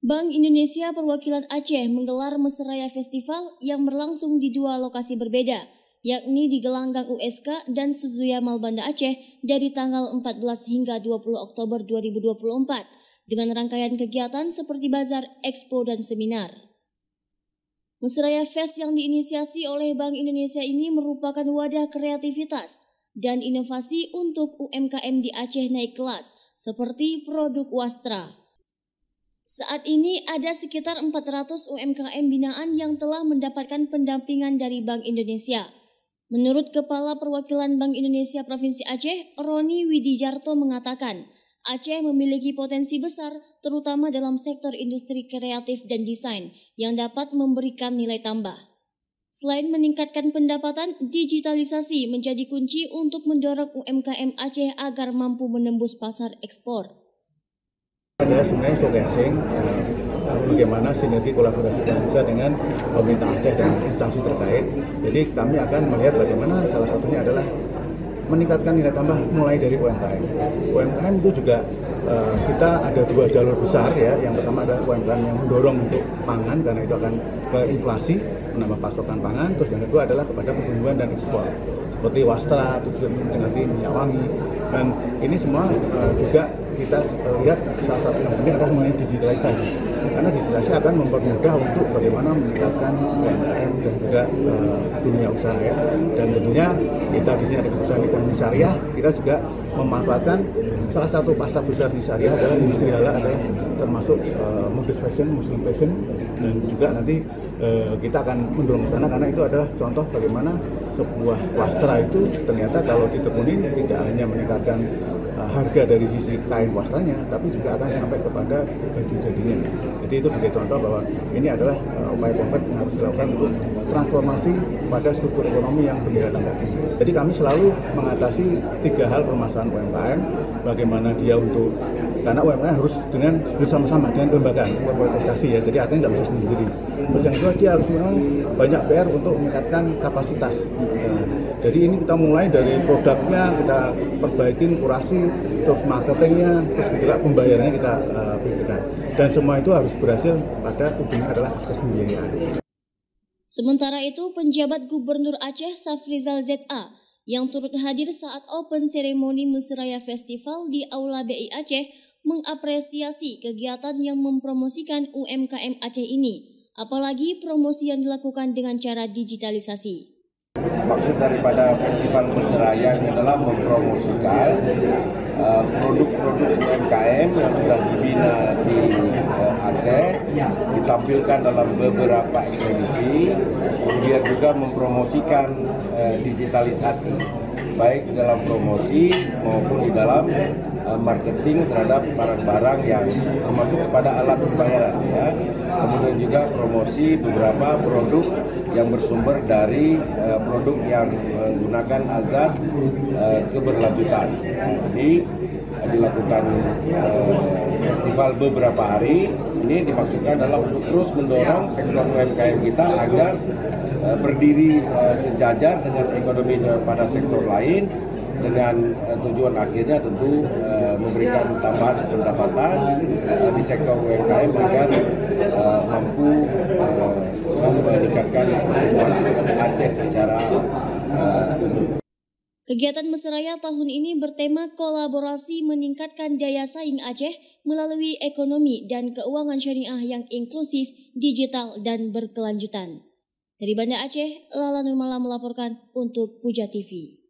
Bank Indonesia Perwakilan Aceh menggelar Mesiraya Festival yang berlangsung di dua lokasi berbeda, yakni di Gelanggang USK dan Suzuya Malbanda Aceh dari tanggal 14 hingga 20 Oktober 2024 dengan rangkaian kegiatan seperti bazar, expo, dan seminar. Mesiraya Fest yang diinisiasi oleh Bank Indonesia ini merupakan wadah kreativitas dan inovasi untuk UMKM di Aceh naik kelas seperti produk wastra. Saat ini ada sekitar 400 UMKM binaan yang telah mendapatkan pendampingan dari Bank Indonesia. Menurut Kepala Perwakilan Bank Indonesia Provinsi Aceh, Roni Widijarto mengatakan, Aceh memiliki potensi besar terutama dalam sektor industri kreatif dan desain yang dapat memberikan nilai tambah. Selain meningkatkan pendapatan, digitalisasi menjadi kunci untuk mendorong UMKM Aceh agar mampu menembus pasar ekspor. Adalah sebenarnya showcasing bagaimana sinergi kolaborasi Indonesia dengan pemerintah Aceh dan instansi terkait. Jadi kami akan melihat bagaimana salah satunya adalah meningkatkan nilai tambah mulai dari UMKM. UMKM itu juga kita ada dua jalur besar ya. Yang pertama adalah UMKM yang mendorong untuk pangan karena itu akan ke inflasi, menambah pasokan pangan. Terus yang kedua adalah kepada pertumbuhan dan ekspor seperti wastra, terus nanti minyak wangi. Dan ini semua juga kita lihat salah satu yang penting adalah mengenai digitalisasi. Karena digitalisasi akan mempermudah untuk bagaimana meningkatkan UMKM dan juga dunia usaha ya. Dan tentunya kita di sini ada perusahaan ekonomi syariah, kita juga memanfaatkan salah satu pasar besar di syariah adalah industri halal, adalah termasuk modest fashion, muslim fashion, dan juga nanti kita akan mendorong ke sana karena itu adalah contoh bagaimana sebuah wastra itu ternyata kalau ditekuni tidak hanya meningkatkan harga dari sisi kain wastranya, tapi juga akan sampai kepada baju jadinya. Jadi itu sebagai contoh bahwa ini adalah upaya konkret yang harus dilakukan untuk transformasi pada struktur ekonomi yang bernilai tambah tinggi. Jadi kami selalu mengatasi tiga hal permasalahan UMKM, bagaimana dia untuk karena UMKM harus dengan bersama-sama dengan kelembagaan berprestasi ya, jadi artinya nggak bisa sendiri. Terus yang kedua dia harus memang banyak PR untuk meningkatkan kapasitas. Jadi ini kita mulai dari produknya kita perbaikin, kurasi, terus marketingnya, terus juga pembayarannya kita pikirkan. Dan semua itu harus berhasil pada ujungnya adalah akses pembiayaan. Sementara itu, penjabat Gubernur Aceh Safrizal ZA yang turut hadir saat open seremoni Mesiraya Festival di Aula BI Aceh mengapresiasi kegiatan yang mempromosikan UMKM Aceh ini, apalagi promosi yang dilakukan dengan cara digitalisasi. Maksud daripada Festival Mesiraya ini adalah mempromosikan produk-produk UMKM yang sudah dibina di Aceh, ditampilkan dalam beberapa ekspedisi, kemudian juga mempromosikan digitalisasi, baik dalam promosi maupun di dalam marketing terhadap barang-barang yang termasuk kepada alat pembayaran ya. Kemudian juga promosi beberapa produk yang bersumber dari produk yang menggunakan azas keberlanjutan. Jadi dilakukan festival beberapa hari. Ini dimaksudkan adalah untuk terus mendorong sektor UMKM kita agar berdiri sejajar dengan ekonomi pada sektor lain, dengan tujuan akhirnya tentu memberikan tambahan pendapatan di sektor UMKM agar mampu meningkatkan Aceh secara Kegiatan Mesiraya tahun ini bertema kolaborasi meningkatkan daya saing Aceh melalui ekonomi dan keuangan syariah yang inklusif, digital, dan berkelanjutan. Dari Banda Aceh, Lala Nurmala melaporkan untuk Puja TV.